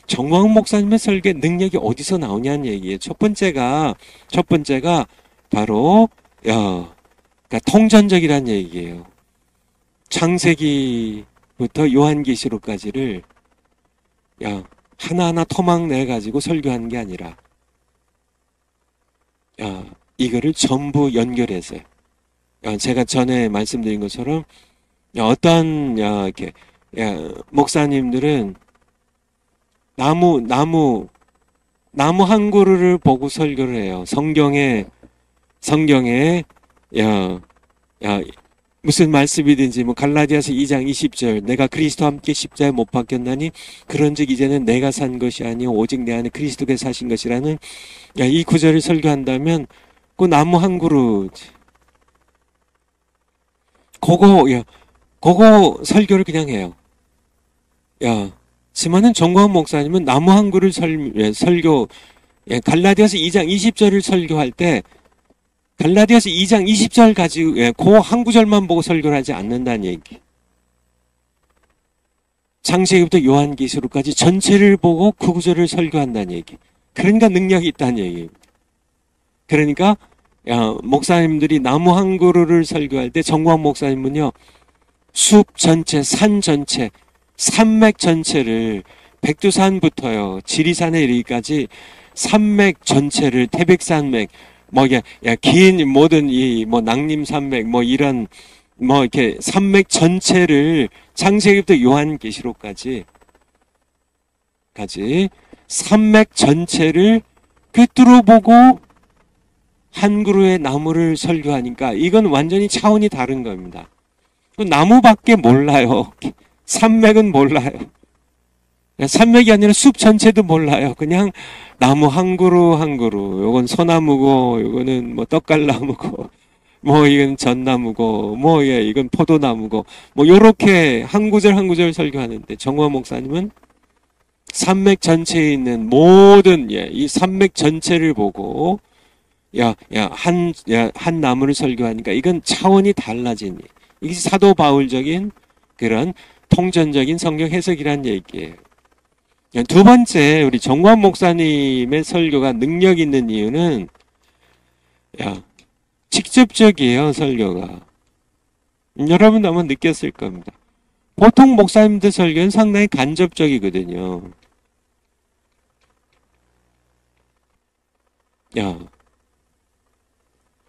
정광훈 목사님의 설교 능력이 어디서 나오냐는 얘기예요. 첫 번째가 바로 그러니까 통전적이라는 얘기예요. 창세기부터 요한계시록까지를 하나하나 토막 내가지고 설교하는 게 아니라 이거를 전부 연결해서 제가 전에 말씀드린 것처럼 어떤 이렇게 목사님들은 나무 한 그루를 보고 설교를 해요. 성경에 무슨 말씀이든지 뭐 갈라디아서 2장 20절 내가 그리스도와 함께 십자가에 못 박혔나니 그런즉 이제는 내가 산 것이 아니요 오직 내 안에 그리스도께서 사신 것이라는 이 구절을 설교한다면 그 나무 한 그루 그거 설교를 그냥 해요. 지만은 정광훈 목사님은 나무 한 그루를 설교 갈라디아서 2장 20절을 설교할 때 갈라디아서 2장 20절 가지고 그 한 구절만 보고 설교를 하지 않는다는 얘기. 창세기부터 요한계시록까지 전체를 보고 그 구절을 설교한다는 얘기. 그러니까 능력이 있다는 얘기입니다. 그러니까 목사님들이 나무 한 그루를 설교할 때 정광훈 목사님은요. 숲 전체, 산 전체, 산맥 전체를 백두산부터요. 지리산에 이르기까지 산맥 전체를 태백산맥 긴 모든 낭림산맥 이런 이렇게 산맥 전체를 창세기부터 요한계시록까지 산맥 전체를 꿰뚫어 보고 한 그루의 나무를 설교하니까 이건 완전히 차원이 다른 겁니다. 나무밖에 몰라요. 산맥은 몰라요. 산맥이 아니라 숲 전체도 몰라요. 그냥 나무 한 그루 한 그루. 요건 소나무고, 요거는 떡갈나무고, 이건 전나무고, 이건 포도나무고, 요렇게 한 구절 한 구절 설교하는데, 정광훈 목사님은 산맥 전체에 있는 모든, 이 산맥 전체를 보고, 한 나무를 설교하니까 이건 차원이 달라진, 이게 사도 바울적인 그런 통전적인 성경 해석이란 얘기예요. 두 번째, 우리 정광훈 목사님의 설교가 능력 있는 이유는 직접적이에요, 설교가. 여러분도 아마 느꼈을 겁니다. 보통 목사님들 설교는 상당히 간접적이거든요.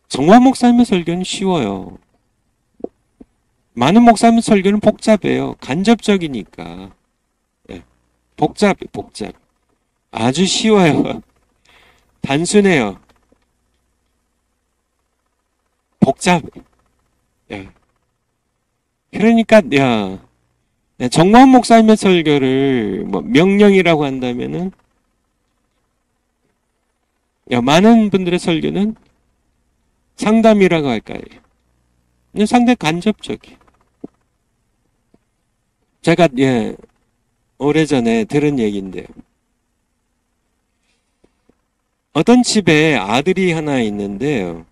정광훈 목사님의 설교는 쉬워요. 많은 목사님 설교는 복잡해요. 간접적이니까. 복잡. 아주 쉬워요. 단순해요. 복잡. 그러니까, 정광훈 목사님의 설교를 명령이라고 한다면은, 많은 분들의 설교는 상담이라고 할까요? 상당히 간접적이에요. 제가, 오래전에 들은 얘기인데요. 어떤 집에 아들이 하나 있는데요.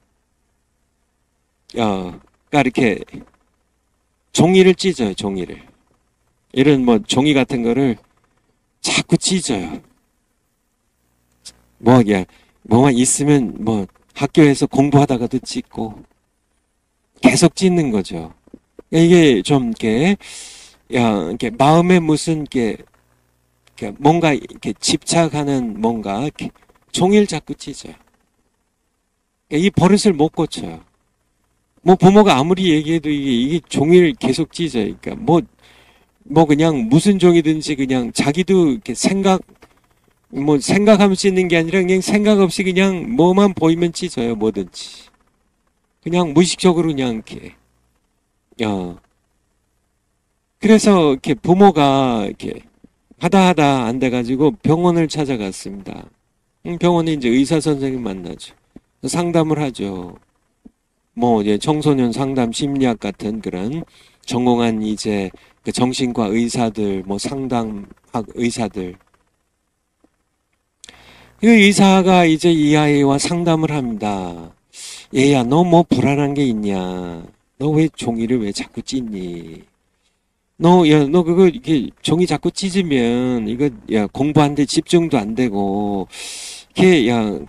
그러니까 이렇게 종이를 찢어요, 종이를. 이런 종이 같은 거를 자꾸 찢어요. 뭐만 있으면 학교에서 공부하다가도 찢고 계속 찢는 거죠. 이게 좀 이렇게 마음에 무슨 뭔가 이렇게 집착하는 뭔가 이렇게 종이를 자꾸 찢어요. 이 버릇을 못 고쳐요. 부모가 아무리 얘기해도 이게 종이를 계속 찢어요. 그러니까 그냥 무슨 종이든지 그냥 자기도 이렇게 생각하면서 찢는 게 아니라 그냥 생각 없이 그냥 뭐만 보이면 찢어요, 뭐든지. 그냥 무의식적으로 그냥 이렇게. 그래서 이렇게 부모가 이렇게 하다 안 돼가지고 병원을 찾아갔습니다. 병원에 이제 의사 선생님 만나죠. 상담을 하죠. 이제 청소년 상담 심리학 같은 그런 전공한 이제 그 정신과 의사들, 상담학 의사들. 그 의사가 이제 이 아이와 상담을 합니다. 얘야, 너 불안한 게 있냐? 너 왜 종이를 왜 자꾸 찢니? 너 그거 이게 종이 자꾸 찢으면 이거 야 공부하는데 집중도 안 되고 이게 야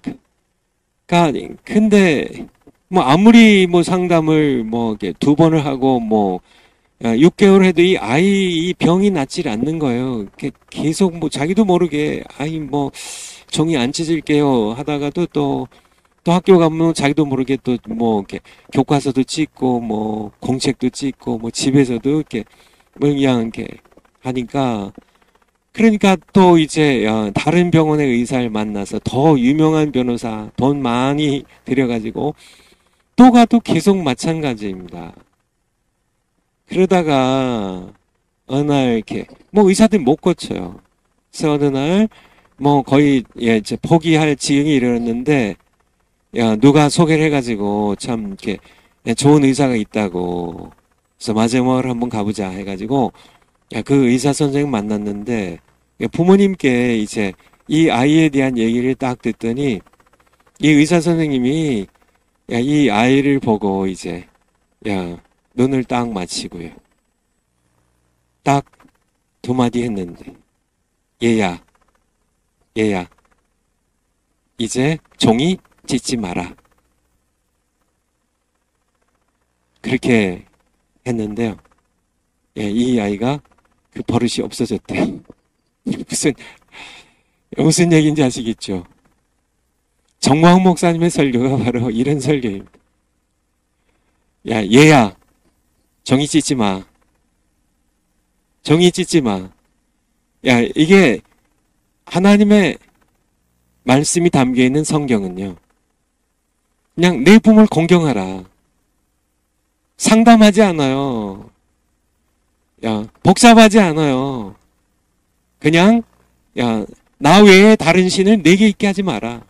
근데 뭐 아무리 뭐 상담을 뭐 이렇게 두 번을 하고 뭐 6개월 해도 이 아이 이 병이 낫질 않는 거예요. 계속 뭐 자기도 모르게 아이 뭐 종이 안 찢을게요 하다가도 또 학교 가면 자기도 모르게 또 뭐 이렇게 교과서도 찍고 뭐 공책도 찍고 뭐 집에서도 이렇게 뭐 그냥 이렇게 하니까 그러니까 또 이제 다른 병원의 의사를 만나서 더 유명한 변호사 돈 많이 들여가지고 또 가도 계속 마찬가지입니다. 그러다가 어느 날 이렇게 뭐 의사들 못 고쳐요. 그래서 어느 날 뭐 거의 이제 포기할 지경이 이르렀는데 누가 소개를 해가지고 참 이렇게 좋은 의사가 있다고 그래서 마지막으로 한번 가보자 해가지고 그 의사 선생님 만났는데 부모님께 이제 이 아이에 대한 얘기를 딱 듣더니 이 의사 선생님이 이 아이를 보고 이제 눈을 딱 맞추고요. 딱 두 마디 했는데 얘야 이제 종이 찢지 마라. 그렇게 했는데요. 이 아이가 그 버릇이 없어졌대요. 무슨 얘기인지 아시겠죠? 정광 목사님의 설교가 바로 이런 설교입니다. 얘야 종이 찢지 마. 종이 찢지 마. 이게 하나님의 말씀이 담겨 있는 성경은요. 그냥 내 부모를 공경하라. 상담하지 않아요. 복잡하지 않아요. 그냥 나 외에 다른 신을 내게 있게 하지 마라.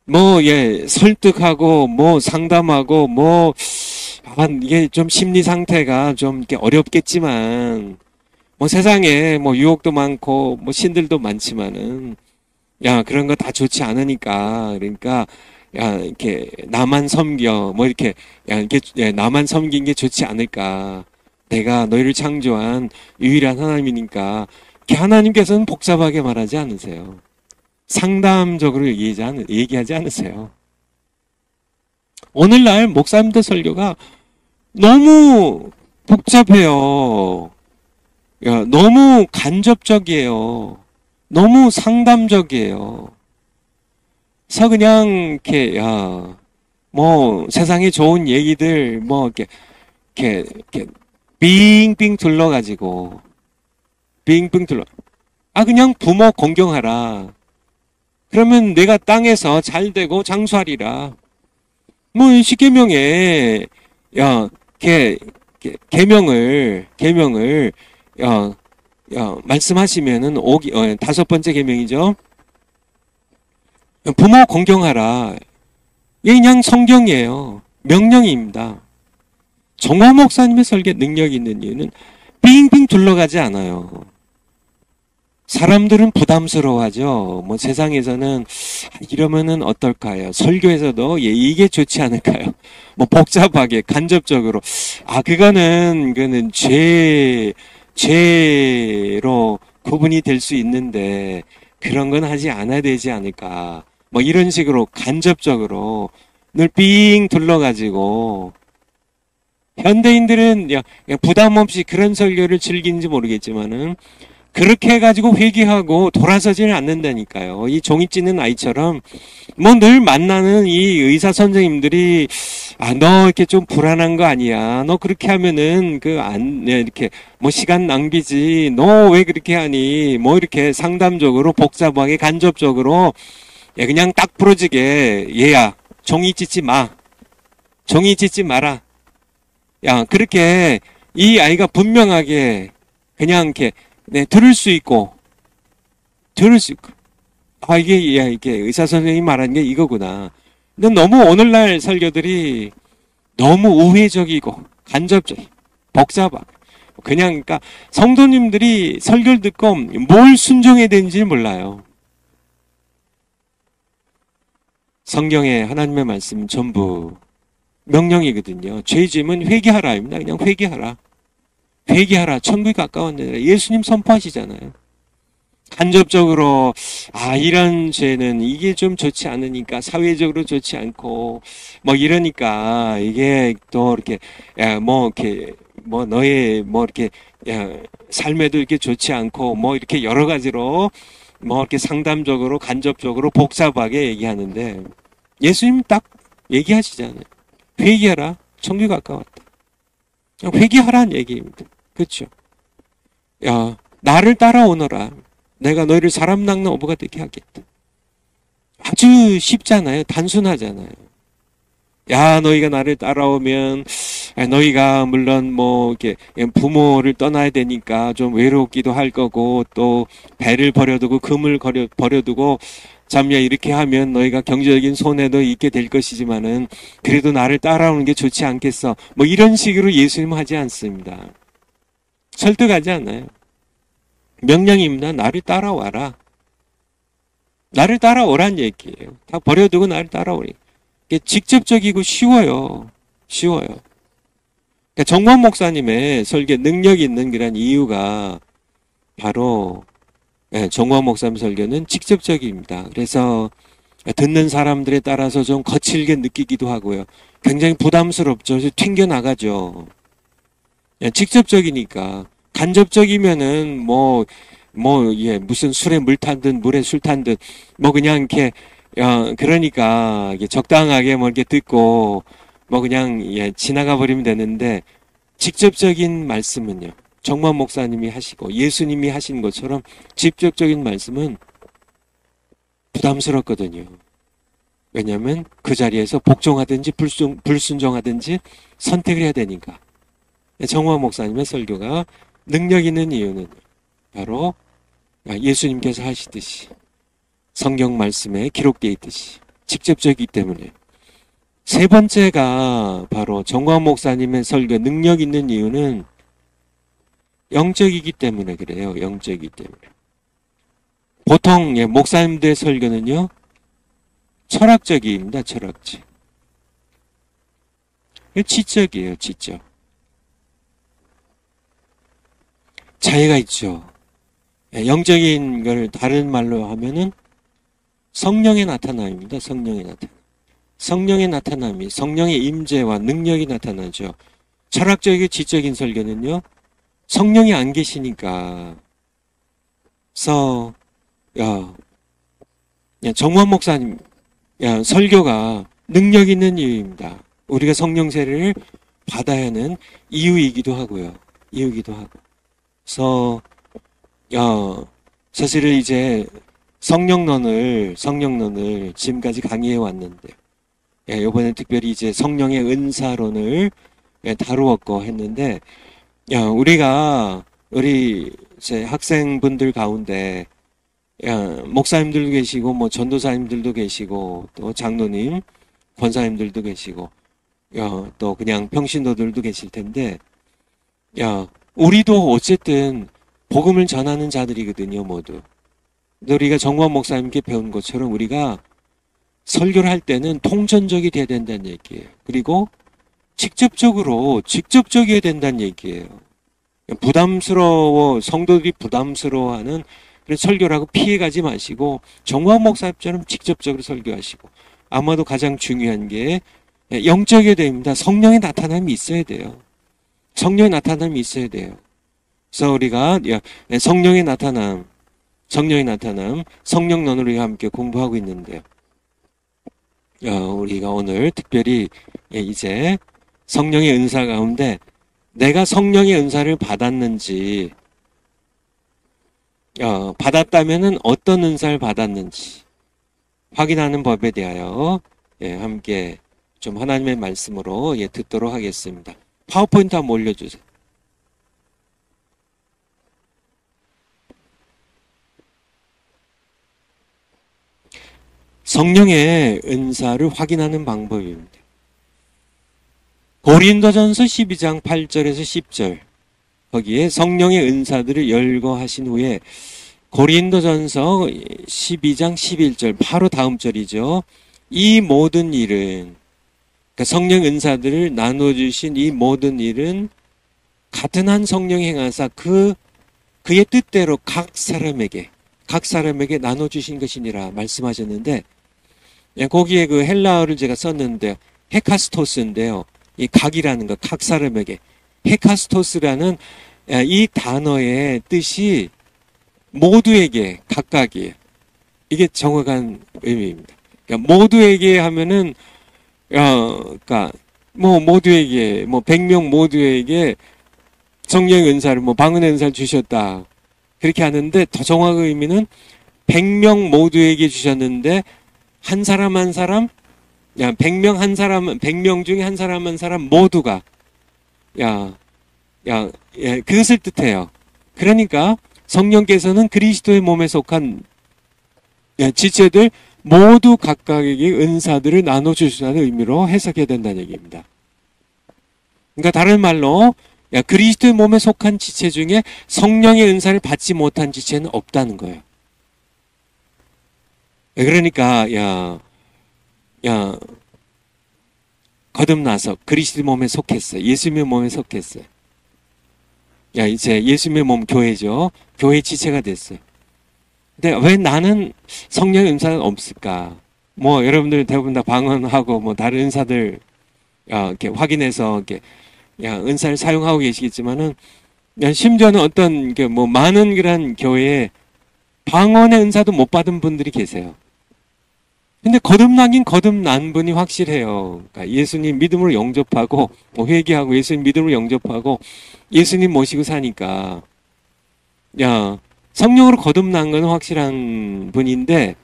뭐 설득하고 뭐 상담하고 뭐 이게 좀 심리 상태가 좀 이렇게 어렵겠지만 뭐 세상에 뭐 유혹도 많고 뭐 신들도 많지만은 그런 거 다 좋지 않으니까 그러니까 이렇게 나만 섬겨 뭐 이렇게 이렇게 나만 섬긴 게 좋지 않을까. 내가 너희를 창조한 유일한 하나님이니까 하나님께서는 복잡하게 말하지 않으세요. 상담적으로 얘기하지 않으세요. 오늘날 목사님들 설교가 너무 복잡해요. 너무 간접적이에요. 너무 상담적이에요. 그래서 그냥 이렇게 뭐 세상에 좋은 얘기들 뭐 이렇게 빙빙 둘러가지고 그냥 부모 공경하라. 그러면 내가 땅에서 잘 되고 장수하리라. 뭐 십계명에 계명을 말씀하시면은 다섯 번째 계명이죠. 부모 공경하라. 이게 그냥 성경이에요. 명령입니다. 정화 목사님의 설계 능력이 있는 이유는 빙빙 둘러가지 않아요. 사람들은 부담스러워하죠. 뭐 세상에서는 이러면은 어떨까요? 설교에서도 이게 좋지 않을까요? 뭐 복잡하게 간접적으로 그거는 죄로 구분이 될 수 있는데 그런 건 하지 않아야 되지 않을까? 뭐 이런 식으로 간접적으로 늘 빙 둘러가지고 현대인들은 부담 없이 그런 설교를 즐기는지 모르겠지만은 그렇게 해가지고 회개하고 돌아서지는 않는다니까요. 이 종이 찢는 아이처럼 뭐 늘 만나는 이 의사 선생님들이 너 이렇게 좀 불안한 거 아니야. 너 그렇게 하면은 이렇게 뭐 시간 낭비지. 너 왜 그렇게 하니? 뭐 이렇게 상담적으로 복잡하게 간접적으로 그냥 딱 부러지게 얘야 종이 찢지 마. 종이 찢지 마라. 그렇게 이 아이가 분명하게 그냥 이렇게 들을 수 있고. 이게 의사 선생님이 말하는 게 이거구나. 근데 너무 오늘날 설교들이 너무 우회적이고 간접적, 복잡하고 그러니까 성도님들이 설교를 듣고 뭘 순종해야 되는지 몰라요. 성경에 하나님의 말씀 전부 명령이거든요. 죄 지으면 회개하라입니다. 그냥 회개하라. 회개하라. 천국이 가까웠느니라. 예수님 선포하시잖아요. 간접적으로 이런 죄는 이게 좀 좋지 않으니까 사회적으로 좋지 않고 뭐 이러니까 이게 또 이렇게 이렇게 너의 이렇게 삶에도 이렇게 좋지 않고 뭐 이렇게 여러 가지로 뭐 이렇게 상담적으로 간접적으로 복잡하게 얘기하는데 예수님 딱 얘기하시잖아요. 회개하라. 천국이 가까웠다. 회개하라는 얘기입니다. 그렇죠? 나를 따라오너라. 내가 너희를 사람 낚는 어부가 되게 하겠다. 아주 쉽잖아요. 단순하잖아요. 너희가 나를 따라오면 너희가 물론 뭐 이렇게 부모를 떠나야 되니까 좀 외롭기도 할 거고 또 배를 버려두고 금을 버려두고 잠야 이렇게 하면 너희가 경제적인 손해도 있게 될 것이지만은 그래도 나를 따라오는 게 좋지 않겠어. 뭐 이런 식으로 예수님은 하지 않습니다. 설득하지 않아요. 명령입니다. 나를 따라와라. 나를 따라오란 얘기예요. 다 버려두고 나를 따라오니. 이게 직접적이고 쉬워요. 쉬워요. 그러니까 정관 목사님의 설교 능력 있는 그런 이유가 바로 정관 목사님 설교는 직접적입니다. 그래서 듣는 사람들에 따라서 좀 거칠게 느끼기도 하고요. 굉장히 부담스럽죠. 튕겨나가죠. 직접적이니까. 간접적이면은 무슨 술에 물 탄 듯 물에 술 탄 듯 그냥 이렇게 그러니까 적당하게 이렇게 듣고 그냥 지나가 버리면 되는데 직접적인 말씀은요. 정만 목사님이 하시고 예수님이 하신 것처럼 직접적인 말씀은 부담스럽거든요. 왜냐하면 그 자리에서 복종하든지 불순종하든지 선택을 해야 되니까. 정만 목사님의 설교가 능력 있는 이유는 바로 예수님께서 하시듯이 성경 말씀에 기록되어 있듯이 직접적이기 때문에. 세 번째가 바로 정광 목사님의 설교 능력 있는 이유는 영적이기 때문에 그래요. 영적이기 때문에. 보통 목사님들의 설교는요. 철학적입니다. 철학적. 지적이에요. 지적. 차이가 있죠. 영적인 걸 다른 말로 하면은 성령의 나타남입니다. 성령의 나타남. 성령의 나타남이 성령의 임재와 능력이 나타나죠. 철학적이고 지적인 설교는요. 성령이 안 계시니까. 그래서 정원 목사님 설교가 능력 있는 이유입니다. 우리가 성령 세례를 받아야 하는 이유이기도 하고요. 이유이기도 하고. 그래서 사실은 이제 성령론을 지금까지 강의해 왔는데 이번에 특별히 이제 성령의 은사론을 다루었고 했는데 우리 이제 학생분들 가운데 목사님들도 계시고 뭐 전도사님들도 계시고 또 장로님, 권사님들도 계시고 또 그냥 평신도들도 계실 텐데 우리도 어쨌든 복음을 전하는 자들이거든요, 모두. 우리가 정관 목사님께 배운 것처럼 우리가 설교를 할 때는 통전적이 돼야 된다는 얘기예요. 그리고 직접적이어야 된다는 얘기예요. 성도들이 부담스러워하는 그런 설교라고 피해가지 마시고 정관 목사님처럼 직접적으로 설교하시고 아마도 가장 중요한 게 영적이어야 됩니다. 성령의 나타남이 있어야 돼요. 성령의 나타남이 있어야 돼요. 그래서 우리가 성령의 나타남, 성령론을 우리가 함께 공부하고 있는데요. 우리가 오늘 특별히 이제 성령의 은사 가운데 내가 성령의 은사를 받았는지, 받았다면은 어떤 은사를 받았는지 확인하는 법에 대하여 함께 좀 하나님의 말씀으로 듣도록 하겠습니다. 파워포인트 한번 올려주세요. 성령의 은사를 확인하는 방법입니다. 고린도전서 12장 8절에서 10절 거기에 성령의 은사들을 열거하신 후에 고린도전서 12장 11절 바로 다음 절이죠. 이 모든 일은 그러니까 성령 은사들을 나눠주신 이 모든 일은 같은 한 성령이 행하사 그의 뜻대로 각 사람에게 나눠주신 것이니라 말씀하셨는데, 거기에 그 헬라어를 제가 썼는데 헤카스토스인데요. 이 각이라는 거, 각 사람에게. 헤카스토스라는 이 단어의 뜻이 모두에게, 각각이에요. 이게 정확한 의미입니다. 그러니까 모두에게 하면은, 그러니까 뭐 모두에게, 뭐 100명 모두에게 성령의 은사를, 뭐 방언의 은사를 주셨다. 그렇게 하는데 더 정확한 의미는 100명 모두에게 주셨는데 한 사람 한 사람, 100명 중에 한 사람 모두가, 그것을 뜻해요. 그러니까 성령께서는 그리스도의 몸에 속한 지체들 모두 각각에게 은사들을 나눠주시는 의미로 해석해야 된다는 얘기입니다. 그러니까 다른 말로 그리스도의 몸에 속한 지체 중에 성령의 은사를 받지 못한 지체는 없다는 거예요. 그러니까 거듭나서 그리스도 몸에 속했어요. 예수님의 몸에 속했어요. 이제 예수님의 몸 교회죠. 교회 지체가 됐어요. 근데 왜 나는 성령의 은사는 없을까? 뭐 여러분들 대부분 다 방언하고 뭐 다른 은사들 이렇게 확인해서 이렇게 은사를 사용하고 계시겠지만은, 심지어는 어떤 뭐 많은 그런 교회에 방언의 은사도 못 받은 분들이 계세요. 근데 거듭나긴 거듭난 분이 확실해요. 그러니까 예수님 믿음으로 영접하고, 뭐 회개하고 예수님 믿음으로 영접하고 예수님 모시고 사니까, 성령으로 거듭난 건 확실한 분인데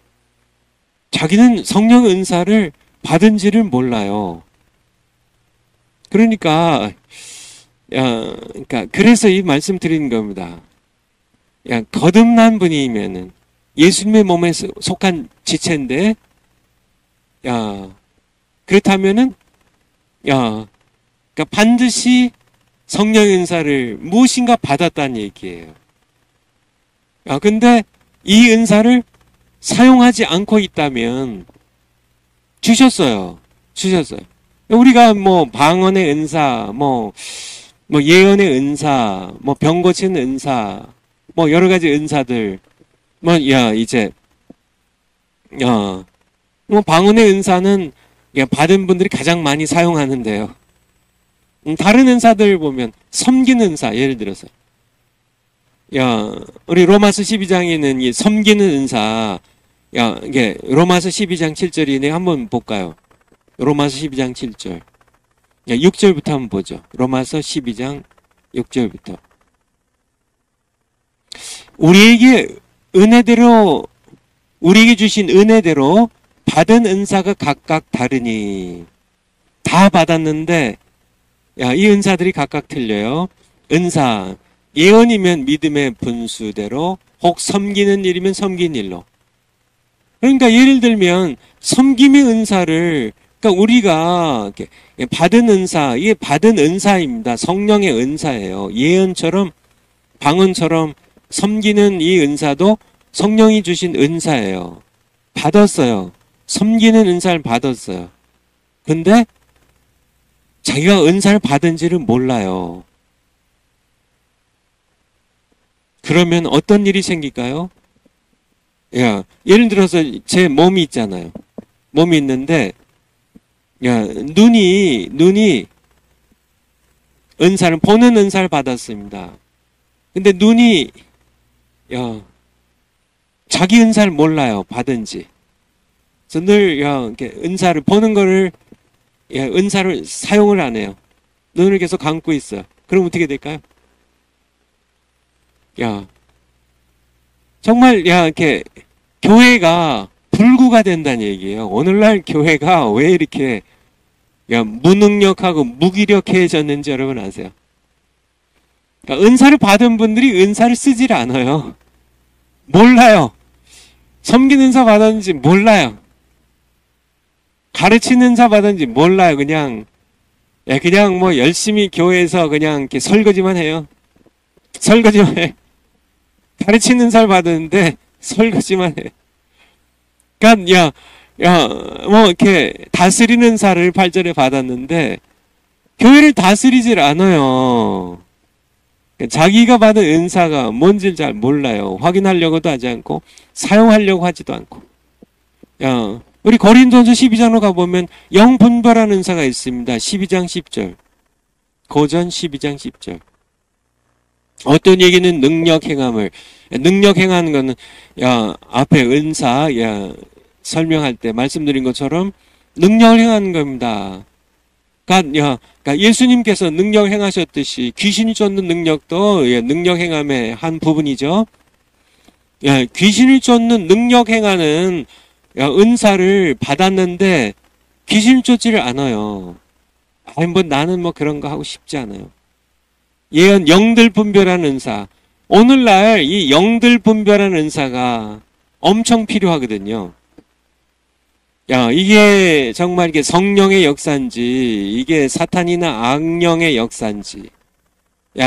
자기는 성령 은사를 받은지를 몰라요. 그러니까 그래서 이 말씀 드리는 겁니다. 거듭난 분이면은 예수님의 몸에 속한 지체인데, 그렇다면은, 그러니까 반드시 성령 은사를 무엇인가 받았다는 얘기예요. 근데 이 은사를 사용하지 않고 있다면 주셨어요. 우리가 뭐 방언의 은사, 뭐 예언의 은사, 뭐 병 고치는 은사, 뭐 여러 가지 은사들, 뭐 방언의 은사는 받은 분들이 가장 많이 사용하는데요. 다른 은사들 보면 섬기는 은사, 예를 들어서 우리 로마서 12장에 있는 이 섬기는 은사, 이게 로마서 12장 7절이네. 한번 볼까요? 로마서 12장 7절. 6절부터 한번 보죠. 로마서 12장 6절부터. 우리에게 주신 은혜대로 받은 은사가 각각 다르니. 다 받았는데, 이 은사들이 각각 틀려요. 은사. 예언이면 믿음의 분수대로, 혹 섬기는 일이면 섬긴 일로. 그러니까 예를 들면 섬김의 은사를, 그러니까 우리가 받은 은사, 이게 받은 은사입니다. 성령의 은사예요. 예언처럼, 방언처럼 섬기는 이 은사도 성령이 주신 은사예요. 받았어요. 섬기는 은사를 받았어요. 근데 자기가 은사를 받은지를 몰라요. 그러면 어떤 일이 생길까요? 예를 들어서 제 몸이 있잖아요. 몸이 있는데, 눈이 보는 은사를 받았습니다. 근데 눈이, 자기 은사를 몰라요. 받은지. 그래서 늘, 이렇게 은사를, 보는 거를, 은사를 사용을 안 해요. 눈을 계속 감고 있어요. 그럼 어떻게 될까요? 정말, 이렇게, 교회가 불구가 된다는 얘기예요. 오늘날 교회가 왜 이렇게, 무능력하고 무기력해졌는지 여러분 아세요? 그러니까 은사를 받은 분들이 은사를 쓰질 않아요. 몰라요. 섬기는 은사 받았는지 몰라요. 가르치는 은사 받았는지 몰라요. 그냥 뭐 열심히 교회에서 그냥 이렇게 설거지만 해요. 설거지만 해. 가르치는 은사를 받았는데 설거지만 해. 그러니까 뭐 이렇게 다스리는 은사를 8절에 받았는데 교회를 다스리질 않아요. 자기가 받은 은사가 뭔지를 잘 몰라요. 확인하려고도 하지 않고 사용하려고 하지도 않고. 우리 고린도전서 12장으로 가보면 영분별한 은사가 있습니다. 12장 10절. 고전 12장 10절. 어떤 얘기는 능력 행함을, 능력 행하는 거는 앞에 은사 설명할 때 말씀드린 것처럼 능력을 행하는 겁니다. 그러니까 예수님께서 능력 행하셨듯이 귀신이 쫓는 능력도 능력 행함의 한 부분이죠. 귀신을 쫓는 능력 행하는 은사를 받았는데 귀신을 쫓지를 않아요. 나는 그런 거 하고 싶지 않아요. 예언 영들 분별하는 은사. 오늘날 이 영들 분별하는 은사가 엄청 필요하거든요. 이게 정말 이게 성령의 역사인지, 이게 사탄이나 악령의 역사인지.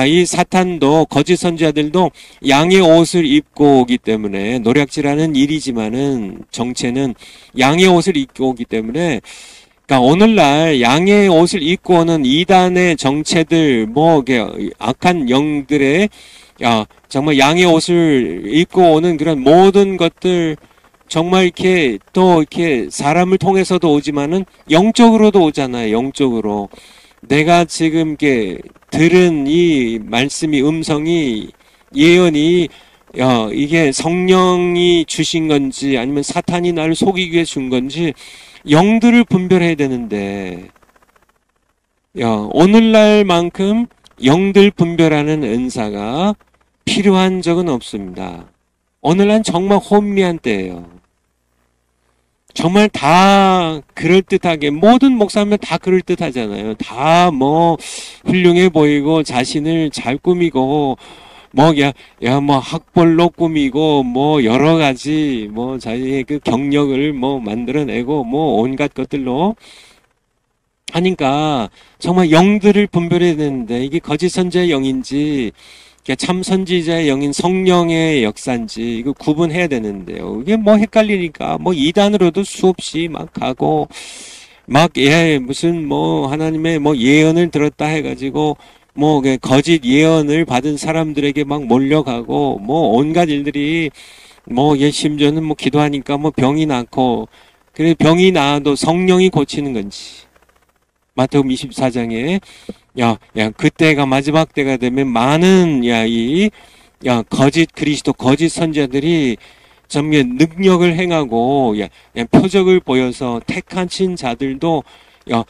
이 사탄도, 거짓 선지자들도 양의 옷을 입고 오기 때문에, 노략질하는 일이지만은, 정체는 양의 옷을 입고 오기 때문에, 오늘날 양의 옷을 입고 오는 이단의 정체들, 악한 영들의, 정말 양의 옷을 입고 오는 그런 모든 것들, 정말 이렇게 사람을 통해서도 오지만은 영적으로도 오잖아요. 영적으로. 내가 지금 이렇게 들은 이 말씀이, 음성이, 예언이, 이게 성령이 주신 건지 아니면 사탄이 나를 속이기 위해 준 건지 영들을 분별해야 되는데, 오늘날만큼 영들 분별하는 은사가 필요한 적은 없습니다. 오늘날 정말 혼미한 때예요. 정말 다 그럴듯하게, 모든 목사면 다 그럴듯하잖아요. 다 훌륭해 보이고 자신을 잘 꾸미고 학벌로 꾸미고 여러 가지 자기의 그 경력을 만들어내고 온갖 것들로 하니까 정말 영들을 분별해야 되는데, 이게 거짓 선지자의 영인지 참 선지자의 영인 성령의 역사인지 이거 구분해야 되는데요. 이게 헷갈리니까 이단으로도 수없이 가고 무슨 하나님의 예언을 들었다 해가지고 거짓 예언을 받은 사람들에게 몰려가고 온갖 일들이 심지어는 기도하니까 병이 낫고, 그래 병이 나아도 성령이 고치는 건지. 마태복음 24장에 그때가 마지막 때가 되면 많은 거짓 그리스도, 거짓 선지자들이 정말 능력을 행하고 표적을 보여서 택한 자들도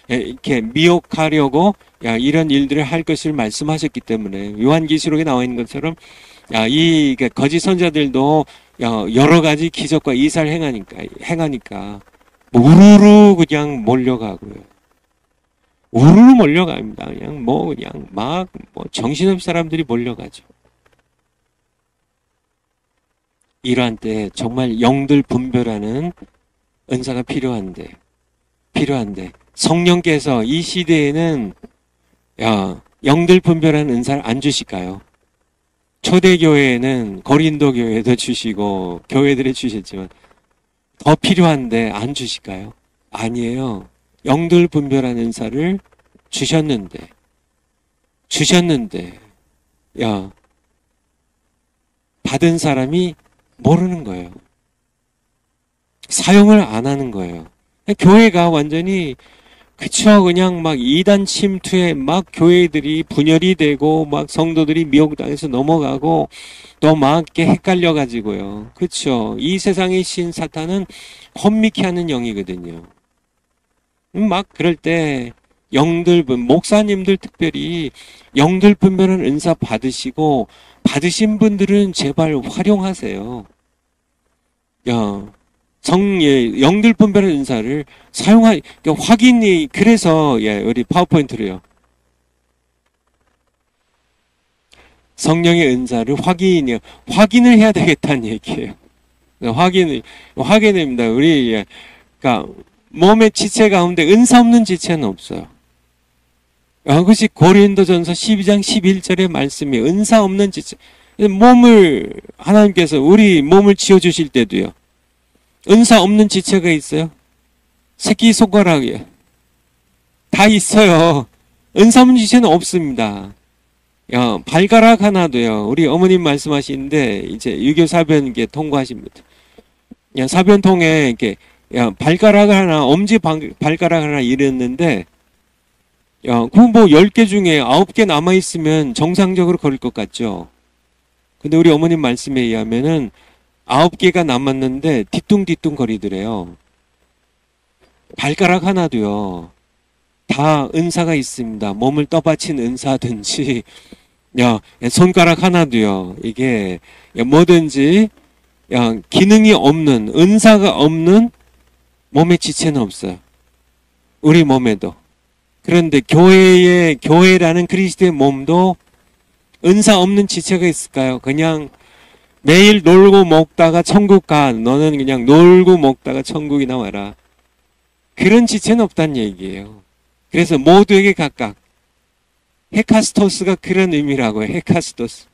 이렇게 미혹하려고 이런 일들을 할 것을 말씀하셨기 때문에, 요한계시록에 나와 있는 것처럼 이 거짓 선지자들도 여러 가지 기적과 이사를 행하니까 우르르 그냥 몰려가고요. 우르르 몰려갑니다. 그냥 정신없이 사람들이 몰려가죠. 이러한 때 정말 영들 분별하는 은사가 필요한데 성령께서 이 시대에는 영들 분별하는 은사를 안 주실까요? 초대교회에는 고린도 교회도 주시고 교회들에 주셨지만 더 필요한데 안 주실까요? 아니에요. 영들 분별하는 은사를 주셨는데 받은 사람이 모르는 거예요. 사용을 안 하는 거예요. 교회가 완전히 그냥 이단 침투에 교회들이 분열이 되고 성도들이 미혹당해서 넘어가고 또 이렇게 헷갈려 가지고요. 그쵸? 이 세상의 신 사탄은 혼미케 하는 영이거든요. 그럴 때 목사님들 특별히 영들 분별하는 은사 받으신 분들은 제발 활용하세요. 영들 분별하는 은사를 확인이, 그래서 우리 파워포인트로요. 성령의 은사를 확인을 해야 되겠다는 얘기예요. 확인입니다. 우리 몸의 지체 가운데 은사 없는 지체는 없어요. 그것이 고린도전서 12장 11절의 말씀이 은사 없는 지체. 하나님께서 우리 몸을 지어주실 때도요. 은사 없는 지체가 있어요? 새끼손가락이에요. 다 있어요. 은사 없는 지체는 없습니다. 발가락 하나도요. 우리 어머님 말씀하시는데 이제 유교 사변 이게 통과하십니다. 사변통에 이렇게 발가락 하나, 엄지 발가락 하나 잃었는데 그 뭐 10개 중에 9개 남아 있으면 정상적으로 걸을 것 같죠. 근데 우리 어머님 말씀에 의하면은 9개가 남았는데 뒤뚱뒤뚱 거리더래요. 발가락 하나도요. 다 은사가 있습니다. 몸을 떠받친 은사든지, 손가락 하나도요. 이게 뭐든지, 기능이 없는, 은사가 없는 몸의 지체는 없어요. 우리 몸에도. 그런데 교회라는 그리스도의 몸도 은사 없는 지체가 있을까요? 그냥 매일 놀고 먹다가 천국 가. 너는 그냥 놀고 먹다가 천국이나 와라. 그런 지체는 없다는 얘기예요. 그래서 모두에게 각각. 헤카스토스가 그런 의미라고요. 헤카스토스.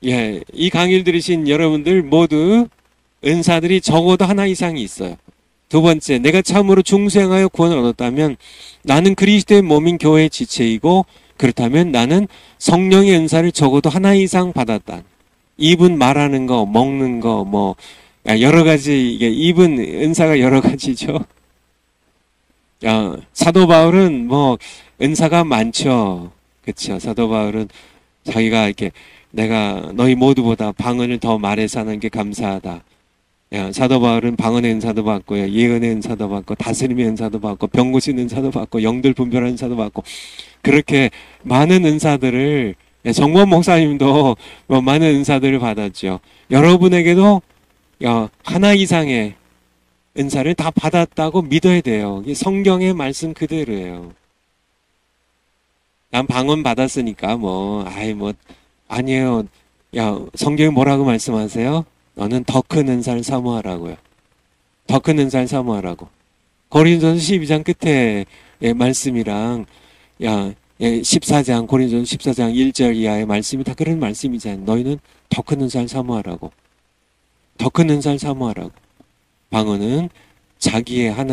예, 이 강의를 들으신 여러분들 모두 은사들이 적어도 하나 이상이 있어요. 두 번째, 내가 참으로 중생하여 구원을 얻었다면 나는 그리스도의 몸인 교회의 지체이고 그렇다면 나는 성령의 은사를 적어도 하나 이상 받았다. 입은 말하는 거, 먹는 거, 뭐 여러 가지 이게 입은 은사가 여러 가지죠. 사도 바울은 뭐 은사가 많죠. 그렇죠. 사도 바울은 자기가 이렇게 내가 너희 모두보다 방언을 더 말해서 하는 게 감사하다. 사도 바울은 방언의 은사도 받고요. 예언의 은사도 받고 다스림의 은사도 받고 병 고치는 은사도 받고 영들 분별하는 은사도 받고 그렇게 많은 은사들을 정범 목사님도 많은 은사들을 받았죠. 여러분에게도 하나 이상의 은사를 다 받았다고 믿어야 돼요. 이게 성경의 말씀 그대로예요. 난 방언 받았으니까 아니에요. 성경이 뭐라고 말씀하세요? 너는 더 큰 은사를 사모하라고요. 더 큰 은사를 사모하라고. 고린도전서 12장 끝에 말씀이랑 14장 고린도전서 14장 1절 이하의 말씀이 다 그런 말씀이잖아요. 너희는 더 큰 은사를 사모하라고. 더 큰 은사를 사모하라고. 방언은 자기가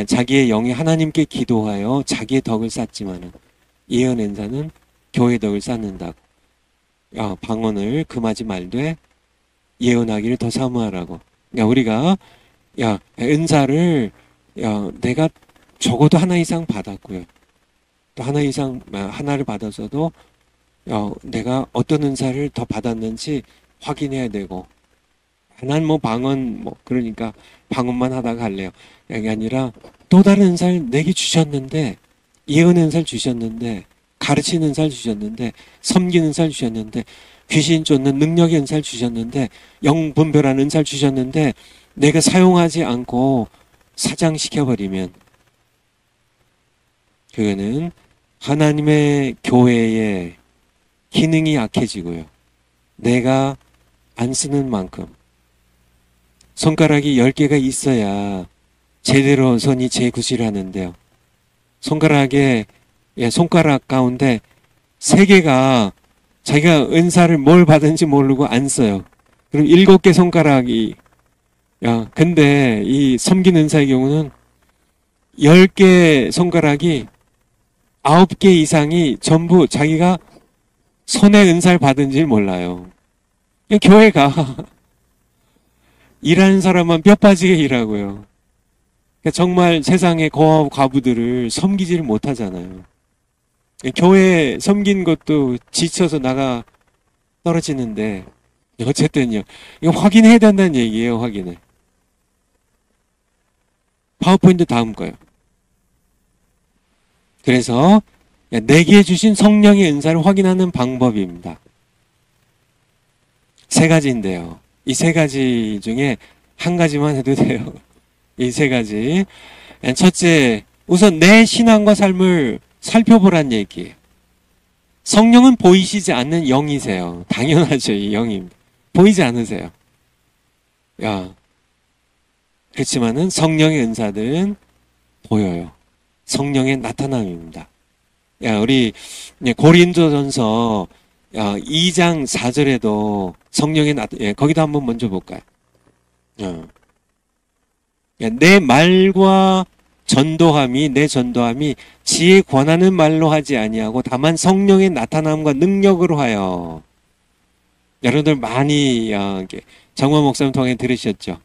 자기의 영이 하나님께 기도하여 자기의 덕을 쌓지만은 예언 은사는 교회 덕을 쌓는다고. 방언을 금하지 말되 예언하기를 더 사모하라고. 우리가 은사를 내가 적어도 하나 이상 받았고요. 또 하나 이상 하나를 받아서도 내가 어떤 은사를 더 받았는지 확인해야 되고. 난 방언 그러니까 방언만 하다가 갈래요. 그게 아니라 또 다른 은사를 내게 주셨는데 예언 은사를 주셨는데 가르치는 은사를 주셨는데 섬기는 은사를 주셨는데 귀신 쫓는 능력의 은사를 주셨는데 영 분별하는 은사를 주셨는데 내가 사용하지 않고 사장시켜버리면 그거는 하나님의 교회의 기능이 약해지고요. 내가 안 쓰는 만큼 손가락이 10개가 있어야 제대로 손이 재구실을 하는데요. 손가락 가운데 3개가 자기가 은사를 뭘 받은지 모르고 안 써요. 그럼 7개 손가락이 근데 이 섬긴 은사의 경우는 10개 손가락이 9개 이상이 전부 자기가 손에 은사를 받은지 몰라요. 교회가 일하는 사람만 뼈 빠지게 일하고요. 정말 세상의 고아와 과부들을 섬기지를 못하잖아요. 교회 섬긴 것도 지쳐서 나가 떨어지는데 어쨌든요. 이거 확인해야 된다는 얘기예요. 확인을. 파워포인트 다음 거요. 그래서 내게 주신 성령의 은사를 확인하는 방법입니다. 3가지인데요. 이 3가지 중에 한 가지만 해도 돼요. 이 3가지. 첫째, 우선 내 신앙과 삶을 살펴보란 얘기예요. 성령은 보이시지 않는 영이세요. 당연하죠. 이 영입니다. 보이지 않으세요. 그렇지만은 성령의 은사들은 보여요. 성령의 나타남입니다. 우리 고린도전서 2장 4절에도 성령의 거기도 한번 먼저 볼까요? 내 말과 전도함이 내 전도함이 지혜 권하는 말로 하지 아니하고 다만 성령의 나타남과 능력으로 하여. 여러분들 많이 정화 목사님 통해 들으셨죠?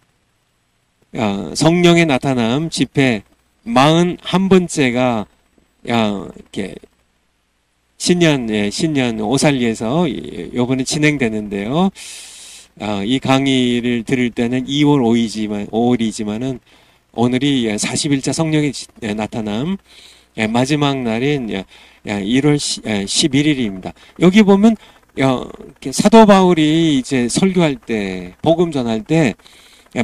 성령의 나타남 집회 41번째가 이렇게 신년 오살리에서 요번에 진행되는데요. 이 강의를 들을 때는 2월 5일이지만은 오늘이 41차 성령의 나타남 마지막 날인 1월 11일입니다. 여기 보면 사도 바울이 이제 설교할 때 복음 전할 때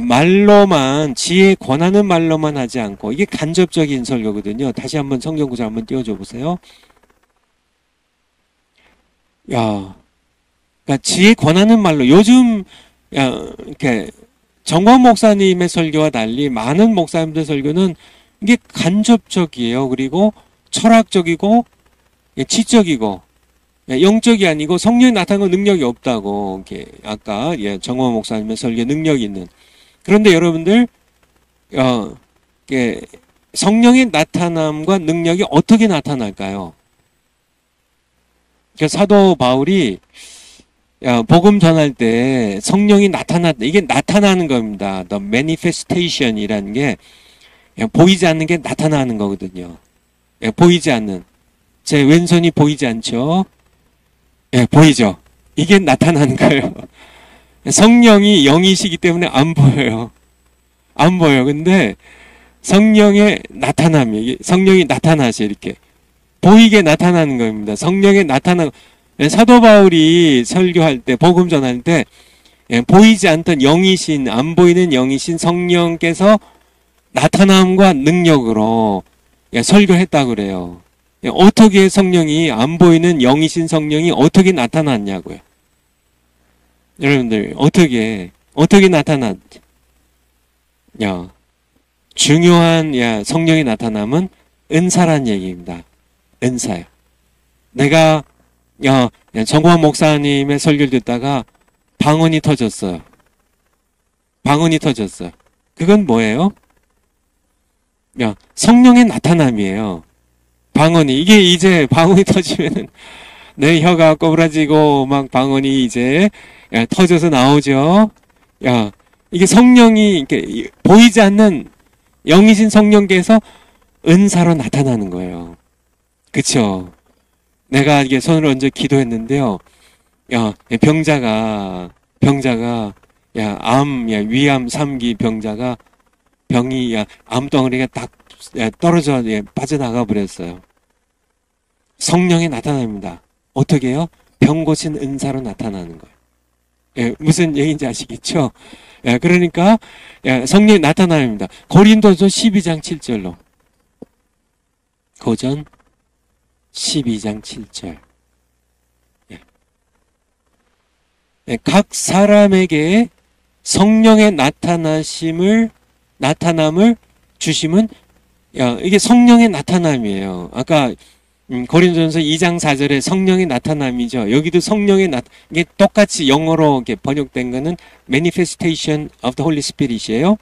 말로만 지혜 권하는 말로만 하지 않고 이게 간접적인 설교거든요. 다시 한번 성경 구절 한번 띄워줘 보세요. 그러니까 지혜 권하는 말로 요즘 이렇게 정광 목사님의 설교와 달리 많은 목사님들 설교는 이게 간접적이에요. 그리고 철학적이고 지적이고 영적이 아니고 성령이 나타나는 능력이 없다고 이렇게 아까 정광 목사님의 설교 능력이 있는. 그런데 여러분들 성령의 나타남과 능력이 어떻게 나타날까요? 사도 바울이 복음 전할 때 성령이 나타났다. 이게 나타나는 겁니다. The manifestation이라는 게 보이지 않는 게 나타나는 거거든요. 보이지 않는. 제 왼손이 보이지 않죠? 보이죠? 이게 나타나는 거예요. 성령이 영이시기 때문에 안 보여요. 안 보여. 근데 성령의 나타남이, 성령이 나타나서 이렇게 보이게 나타나는 겁니다. 성령의 나타나. 사도 바울이 설교할 때, 복음 전할 때 보이지 않던 영이신, 안 보이는 영이신 성령께서 나타남과 능력으로 설교했다고 그래요. 어떻게 성령이, 안 보이는 영이신 성령이 어떻게 나타났냐고요. 여러분들 어떻게 나타났지? 중요한 성령의 나타남은 은사란 얘기입니다. 은사요. 내가 정광 목사님의 설교를 듣다가 방언이 터졌어요. 방언이 터졌어요. 그건 뭐예요? 성령의 나타남이에요. 방언이. 이게 이제 방언이 터지면은 내 혀가 꼬부라지고 막 방언이 이제 터져서 나오죠. 이게 성령이 이렇게 보이지 않는 영이신 성령께서 은사로 나타나는 거예요. 그쵸? 내가 이게 손을 얹어 기도했는데요. 병자가 위암 3기 병자가 병이 암덩어리가 딱 떨어져 빠져나가 버렸어요. 성령이 나타납니다. 어떻게 해요? 병 고친 은사로 나타나는 거예요. 무슨 얘기인지 아시겠죠? 그러니까 성령이 나타납니다. 고린도서 12장 7절로. 고전 12장 7절. 각 사람에게 성령의 나타남을 주심은 이게 성령의 나타남이에요. 아까 고린도전서 2장 4절에 성령의 나타남이죠. 여기도 성령의 이게 똑같이 영어로 이렇게 번역된 거는 manifestation of the Holy Spirit이에요.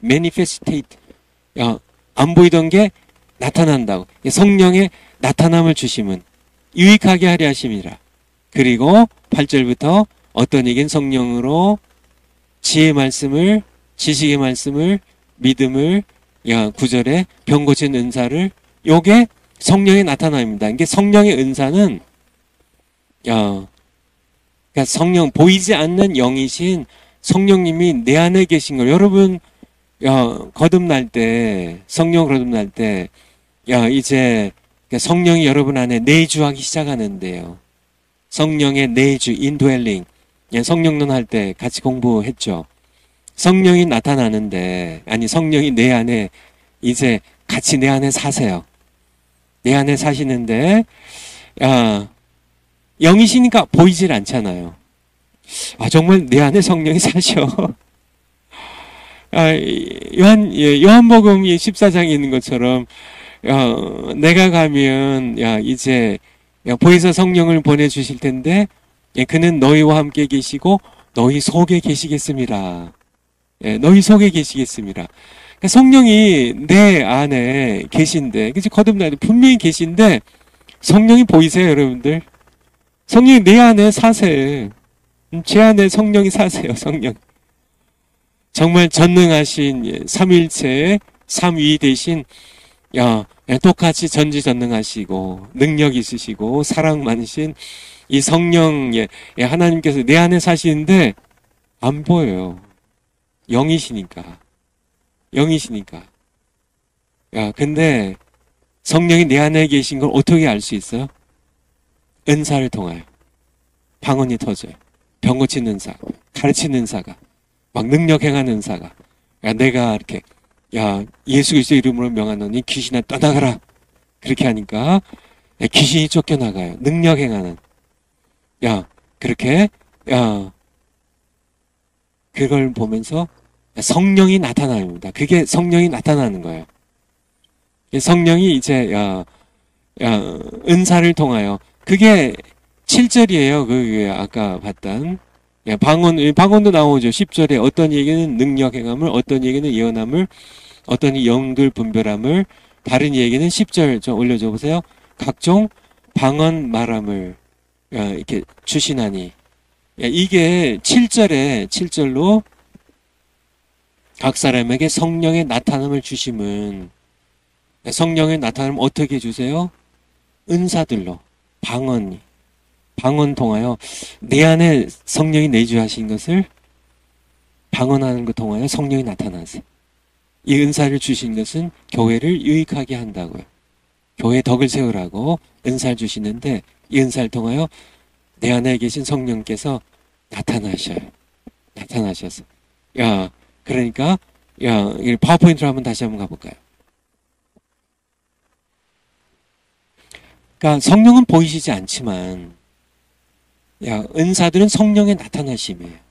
manifestate. 안 보이던 게 나타난다고. 성령의 나타남을 주심은 유익하게 하려 하심이라. 그리고 8절부터 어떤 이긴 성령으로 지혜의 말씀을, 지식의 말씀을, 믿음을, 9절에 병 고친 은사를, 요게 성령의 나타남입니다. 이게 성령의 은사는 그러니까 성령, 보이지 않는 영이신 성령님이 내 안에 계신 걸. 여러분 거듭날 때, 성령 거듭날 때 이제 성령이 여러분 안에 내주하기 시작하는데요. 성령의 내주, 인드웰링. 성령론 할 때 같이 공부했죠. 성령이 나타나는데, 아니 성령이 내 안에 이제 같이 내 안에 사세요. 내 안에 사시는데 영이시니까 보이질 않잖아요. 정말 내 안에 성령이 사셔. 요한복음 14장에 있는 것처럼 내가 가면 이제 보혜사 성령을 보내주실 텐데 그는 너희와 함께 계시고 너희 속에 계시겠습니다. 너희 속에 계시겠습니다. 그러니까 성령이 내 안에 계신데, 그치? 거듭나야 돼. 분명히 계신데, 성령이 보이세요, 여러분들? 성령이 내 안에 사세요. 제 안에 성령이 사세요, 성령. 정말 전능하신 삼일체의 삼위 대신, 똑같이 전지전능하시고, 능력 있으시고, 사랑 많으신 이 성령의 하나님께서 내 안에 사시는데, 안 보여요. 영이시니까. 영이시니까. 근데 성령이 내 안에 계신 걸 어떻게 알 수 있어요? 은사를 통하여. 방언이 터져요. 병 고치는 은사, 가르치는 은사가, 막 능력 행하는 은사가. 내가 이렇게, 예수 그리스도 이름으로 명하노니 귀신아 떠나가라. 그렇게 하니까 귀신이 쫓겨나가요. 능력 행하는. 그렇게, 그걸 보면서 성령이 나타납니다. 그게 성령이 나타나는 거예요. 성령이 이제 은사를 통하여, 그게 7절이에요. 그 아까 봤던 방언도 나오죠. 10절에 어떤 얘기는 능력 행함을, 어떤 얘기는 예언함을, 어떤 이 영들 분별함을, 다른 얘기는 10절 좀 올려줘 보세요. 각종 방언 말함을 이렇게 주시나니. 이게 7절로 각 사람에게 성령의 나타남을 주심은, 성령의 나타남을 어떻게 주세요? 은사들로, 방언 통하여 내 안에 성령이 내주하신 것을 방언하는 것 통하여 성령이 나타나세요. 이 은사를 주신 것은 교회를 유익하게 한다고요. 교회 덕을 세우라고 은사를 주시는데, 이 은사를 통하여 내 안에 계신 성령께서 나타나셔요. 나타나셔서. 그러니까, 파워포인트로 한번 다시 한번 가볼까요? 그러니까 성령은 보이시지 않지만, 은사들은 성령의 나타나심이에요.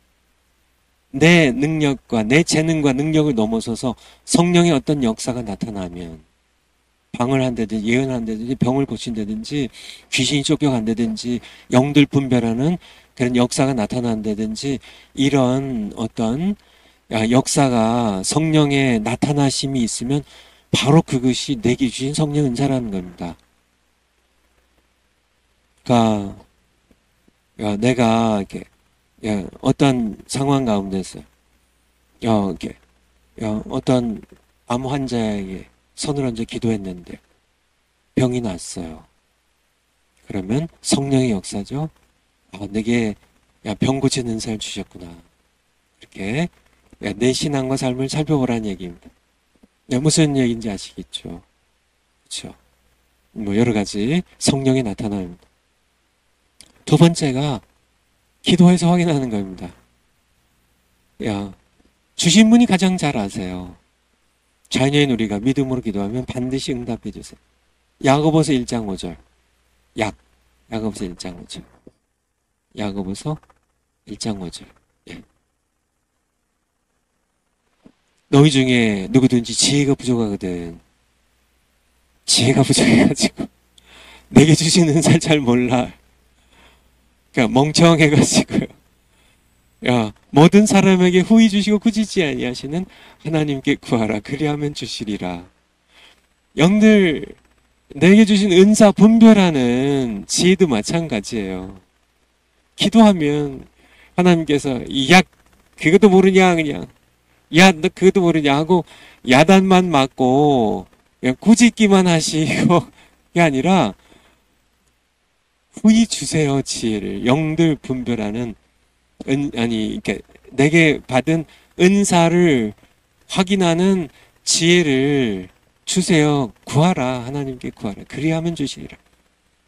내 능력과 내 재능과 능력을 넘어서서 성령의 어떤 역사가 나타나면, 방을 한다든지 예언한다든지 병을 고친다든지 귀신이 쫓겨간다든지 영들 분별하는 그런 역사가 나타난다든지, 이런 어떤 역사가 성령의 나타나심이 있으면 바로 그것이 내게 주신 성령 은사라는 겁니다. 그러니까 내가 이렇게 어떤 상황 가운데서 이렇게 어떤 암 환자에게 손을 얹어 기도했는데 병이 났어요. 그러면 성령의 역사죠. 내게 병 고치는 은사를 주셨구나. 이렇게 내 신앙과 삶을 살펴보라는 얘기입니다. 무슨 얘기인지 아시겠죠? 그렇죠? 여러 가지 성령이 나타납니다. 두 번째가 기도해서 확인하는 겁니다. 주신 분이 가장 잘 아세요. 자녀인 우리가 믿음으로 기도하면 반드시 응답해 주세요. 야고보서 1장 5절. 야고보서 1장 5절. 야고보서 1장 5절. 너희 중에 누구든지 지혜가 부족하거든. 지혜가 부족해가지고 내게 주신 은사를 잘 몰라. 그러니까 멍청해가지고요. 모든 사람에게 후히 주시고 꾸짖지 아니하시는 하나님께 구하라. 그리하면 주시리라. 영들 내게 주신 은사 분별하는 지혜도 마찬가지예요. 기도하면 하나님께서 그것도 모르냐 그냥 너 그것도 모르냐 하고 야단만 맞고 그냥 꾸짖기만 하시고 그게 아니라 후히 주세요. 지혜를. 영들 분별하는 이렇게 내게 받은 은사를 확인하는 지혜를 주세요. 구하라. 하나님께 구하라. 그리하면 주시리라.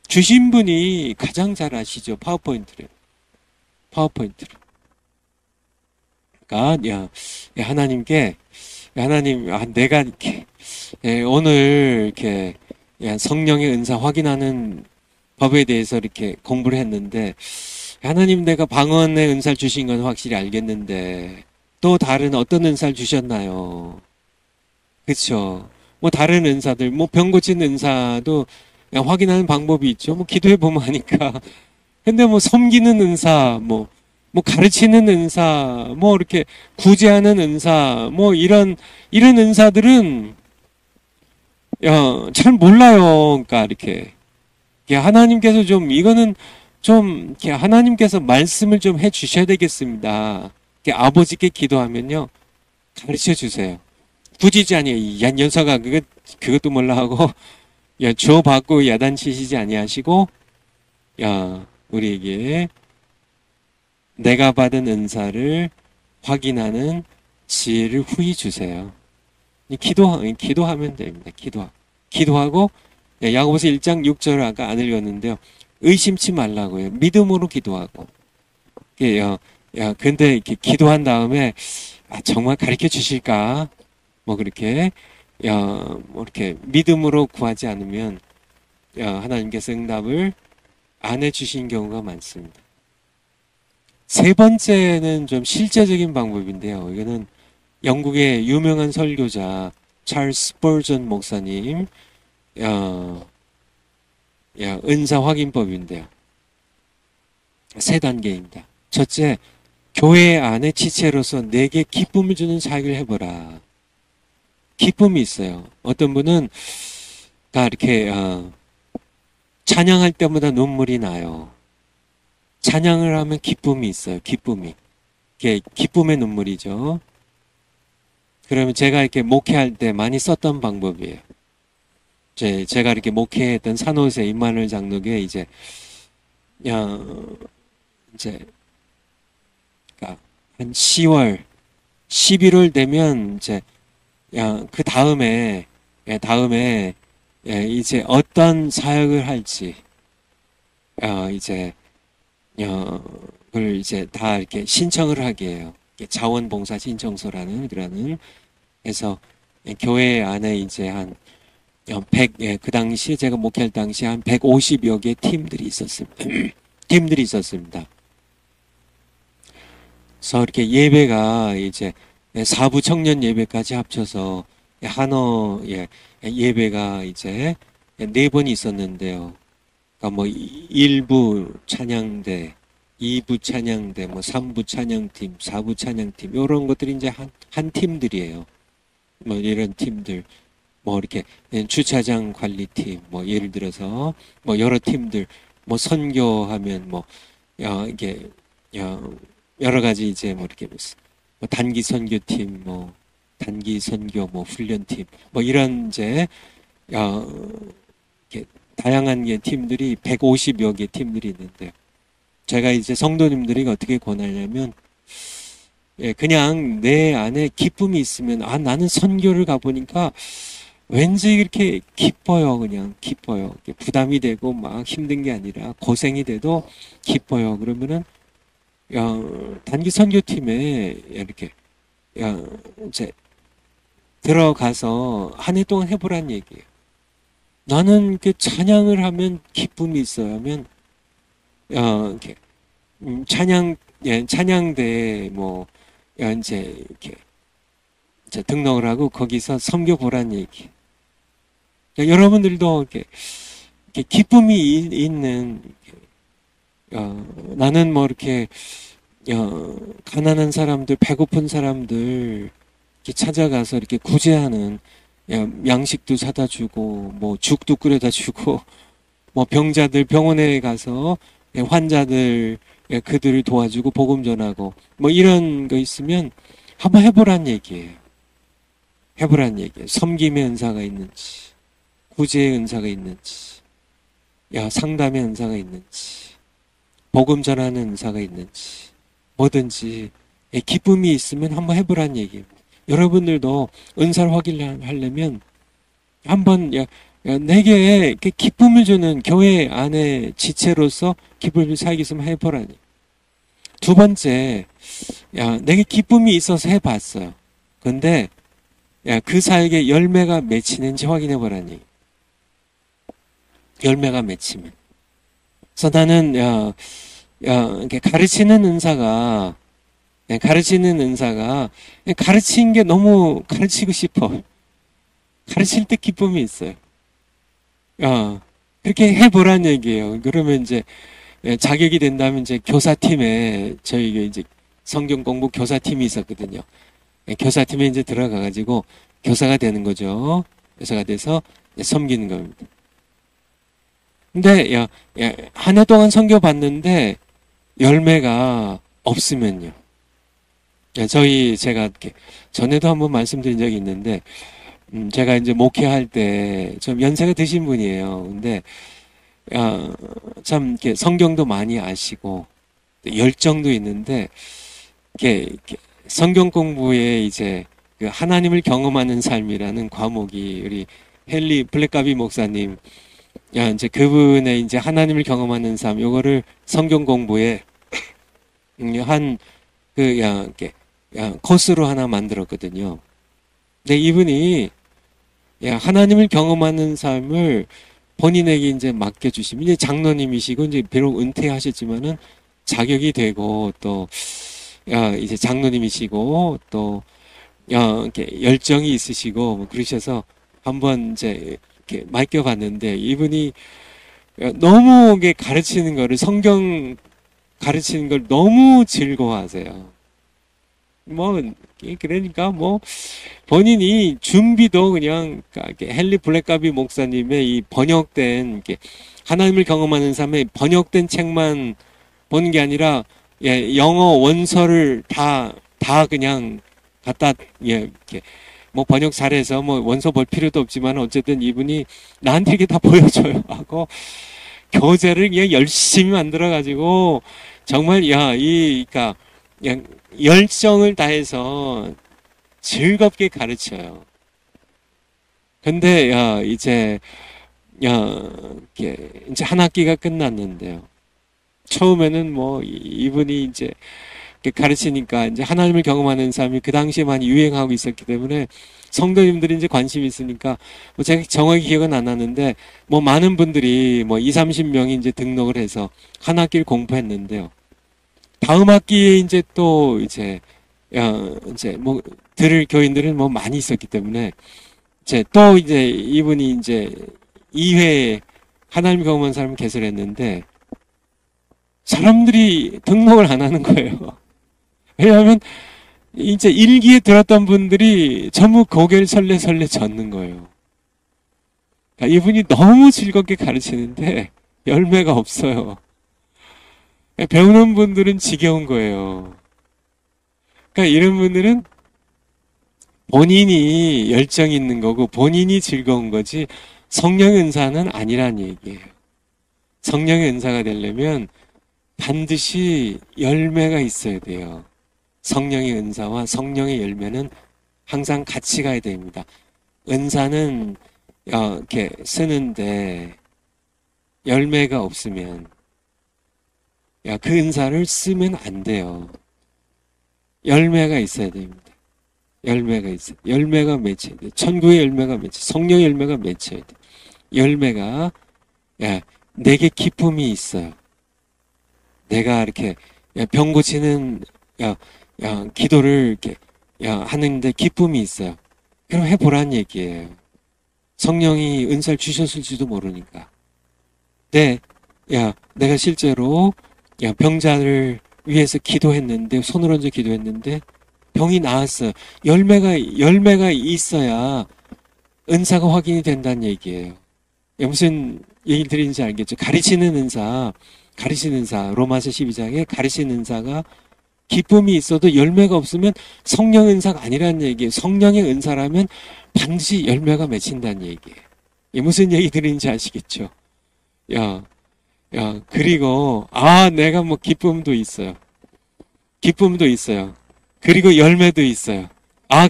주신 분이 가장 잘 아시죠. 파워포인트를. 그러니까 하나님께 하나님 내가 이렇게 오늘 이렇게 성령의 은사 확인하는 법에 대해서 이렇게 공부를 했는데, 하나님 내가 방언의 은사를 주신 건 확실히 알겠는데 또 다른 어떤 은사를 주셨나요? 그렇죠? 다른 은사들, 병 고치는 은사도 확인하는 방법이 있죠. 기도해 보면 하니까. 근데 섬기는 은사, 뭐 가르치는 은사, 뭐 이렇게 구제하는 은사, 뭐 이런 은사들은 잘 몰라요. 그러니까 이렇게 하나님께서 좀 이거는 좀 이렇게 하나님께서 말씀을 좀 해주셔야 되겠습니다. 이렇게 아버지께 기도하면요 가르쳐 주세요. 굳이지 아니에요. 야 녀석아 그것도 몰라 하고 야 줘 받고 야단치시지 아니하시고 야 우리에게 내가 받은 은사를 확인하는 지혜를 후히 주세요. 기도하면 됩니다. 기도하고 야고보서 1장 6절을 아까 안 읽었는데요. 의심치 말라고요. 믿음으로 기도하고. 근데 이렇게 기도한 다음에 정말 가르쳐 주실까? 뭐 그렇게 뭐 이렇게 믿음으로 구하지 않으면 하나님께서 응답을 안 해주신 경우가 많습니다. 세 번째는 좀 실제적인 방법인데요. 이거는 영국의 유명한 설교자 찰스 스펄전 목사님 은사 확인법인데요. 세 단계입니다. 첫째, 교회 안에 지체로서 내게 기쁨을 주는 사역을 해보라. 기쁨이 있어요. 어떤 분은 이렇게 찬양할 때마다 눈물이 나요. 찬양을 하면 기쁨이 있어요. 기쁨이. 이게 기쁨의 눈물이죠. 그러면 제가 이렇게 목회할 때 많이 썼던 방법이에요. 제가 이렇게 목회했던 산호세 임마누엘 장로교에 이제 그러니까 한 10월, 11월 되면 이제 그 다음에 이제 어떤 사역을 할지 이제 그걸 이제 다 이렇게 신청을 하게 해요. 자원봉사 신청서라는 해서 교회 안에 이제 한 100, 그 당시 제가 목회할 당시 한 150여 개 팀들이 있었습니다. 그래서 이렇게 예배가 이제 사부 청년 예배까지 합쳐서 한어 예배가 이제 4번이 있었는데요. 그러니까 뭐 1부 찬양대, 2부 찬양대, 뭐 3부 찬양팀, 4부 찬양팀 이런 것들이 이제 한 팀들이에요. 뭐 이런 팀들, 뭐 이렇게 주차장 관리팀, 뭐 예를 들어서 뭐 여러 팀들, 뭐 선교하면 뭐 이게 여러 가지 이제 뭐 이렇게 뭐 단기 선교팀, 뭐 단기 선교 뭐 훈련팀, 뭐 이런 이제 이렇게 다양한 팀들이 150여 개 팀들이 있는데 제가 이제 성도님들이 어떻게 권하냐면 그냥 내 안에 기쁨이 있으면 나는 선교를 가보니까 왠지 이렇게 기뻐요. 그냥 기뻐요. 부담이 되고 막 힘든 게 아니라 고생이 돼도 기뻐요. 그러면은 단기 선교팀에 이렇게 이제 들어가서 한 해 동안 해보란 얘기예요. 나는 이렇게 찬양을 하면 기쁨이 있어야 하면 이렇게 찬양대에 뭐 이제 이렇게 등록을 하고 거기서 섬겨 보란 얘기. 여러분들도 이렇게 기쁨이 있는 나는 뭐 이렇게 가난한 사람들, 배고픈 사람들 이렇게 찾아가서 이렇게 구제하는 양식도 사다 주고 뭐 죽도 끓여다 주고 뭐 병자들 병원에 가서 환자들 그들을 도와주고 복음 전하고 뭐 이런 거 있으면 한번 해보란 얘기예요. 섬김의 은사가 있는지, 구제의 은사가 있는지, 상담의 은사가 있는지, 복음 전하는 은사가 있는지, 뭐든지 기쁨이 있으면 한번 해보란 얘기예요. 여러분들도 은사를 확인하려면 한번 내게 기쁨을 주는 교회 안에 지체로서 기쁨을 살기 있으면 해보라니. 두 번째, 내게 기쁨이 있어서 해봤어요. 근데 그 사역에 열매가 맺히는지 확인해보라니. 열매가 맺히면. 그래서 나는 가르치는 은사가 가르치는 게 너무 가르치고 싶어. 가르칠 때 기쁨이 있어요. 그렇게 해보란 얘기예요. 그러면 이제 예, 자격이 된다면 이제 교사팀에 저희 이제 성경 공부 교사팀이 있었거든요. 예, 교사팀에 이제 들어가가지고 교사가 되는 거죠. 교사가 돼서 섬기는 겁니다. 근데 한 해 동안 섬겨봤는데 열매가 없으면요. 제가 이렇게 전에도 한번 말씀드린 적이 있는데, 제가 이제 목회할 때 좀 연세가 드신 분이에요. 근데 참 이렇게 성경도 많이 아시고 열정도 있는데 이렇게 성경 공부에 이제 그 하나님을 경험하는 삶이라는 과목이 우리 헨리 블랙가비 목사님 이제 그분의 이제 하나님을 경험하는 삶 요거를 성경 공부에 이렇게 코스로 하나 만들었거든요. 근데 이분이 하나님을 경험하는 삶을 본인에게 이제 맡겨주시면, 이제 장로님이시고, 이제 비록 은퇴하셨지만은 자격이 되고, 또, 이제 장로님이시고, 또, 이렇게 열정이 있으시고, 뭐 그러셔서 한번 이제 이렇게 맡겨봤는데, 이분이 너무 이게 가르치는 거를, 성경 가르치는 걸 너무 즐거워하세요. 그러니까 본인이 준비도 그냥, 헨리 블랙가비 목사님의 이 번역된, 하나님을 경험하는 삶에 번역된 책만 보는 게 아니라, 영어 원서를 다 그냥 갖다, 이렇게, 번역 잘해서 원서 볼 필요도 없지만 어쨌든 이분이 나한테 이렇게 다 보여줘요 하고, 교재를 그냥 열심히 만들어가지고, 정말, 그러니까, 그냥 열정을 다해서 즐겁게 가르쳐요. 근데 이제 한 학기가 끝났는데요. 처음에는 이분이 이제 가르치니까 이제 하나님을 경험하는 삶이 그 당시에 많이 유행하고 있었기 때문에 성도님들이 이제 관심이 있으니까 제가 정확히 기억은 안 나는데 많은 분들이 2, 30명이 이제 등록을 해서 한 학기를 공부했는데요. 다음 학기에 이제 또 이제 들을 교인들은 많이 있었기 때문에 또 이제 이분이 이제 2회 하나님 경험한 사람을 개설했는데 사람들이 등록을 안 하는 거예요. 왜냐하면 이제 1기에 들었던 분들이 전부 고개를 설레설레 젓는 거예요. 그러니까 이분이 너무 즐겁게 가르치는데 열매가 없어요. 배우는 분들은 지겨운 거예요. 그러니까 이런 분들은 본인이 열정이 있는 거고 본인이 즐거운 거지 성령의 은사는 아니란 얘기예요. 성령의 은사가 되려면 반드시 열매가 있어야 돼요. 성령의 은사와 성령의 열매는 항상 같이 가야 됩니다. 은사는 이렇게 쓰는데 열매가 없으면 그 은사를 쓰면 안 돼요. 열매가 있어야 됩니다. 열매가 있어요. 열매가 맺혀야 돼요. 천국의 열매가 맺혀야 돼요. 성령의 열매가 맺혀야 돼요. 열매가 내게 기쁨이 있어요. 내가 이렇게 병 고치는 기도를 이렇게 하는데 기쁨이 있어요. 그럼 해보란 얘기예요. 성령이 은사를 주셨을지도 모르니까. 내가 실제로 병자를 위해서 기도했는데 손을 얹어 기도했는데 병이 나았어요. 열매가 있어야 은사가 확인이 된다는 얘기예요. 무슨 얘기를 드리는지 알겠죠? 가르치는 은사 로마서 12장에 가르치는 은사가 기쁨이 있어도 열매가 없으면 성령 은사가 아니라는 얘기예요. 성령의 은사라면 반드시 열매가 맺힌다는 얘기예요. 무슨 얘기 드리는지 아시겠죠? 그리고 내가 기쁨도 있어요. 그리고 열매도 있어요.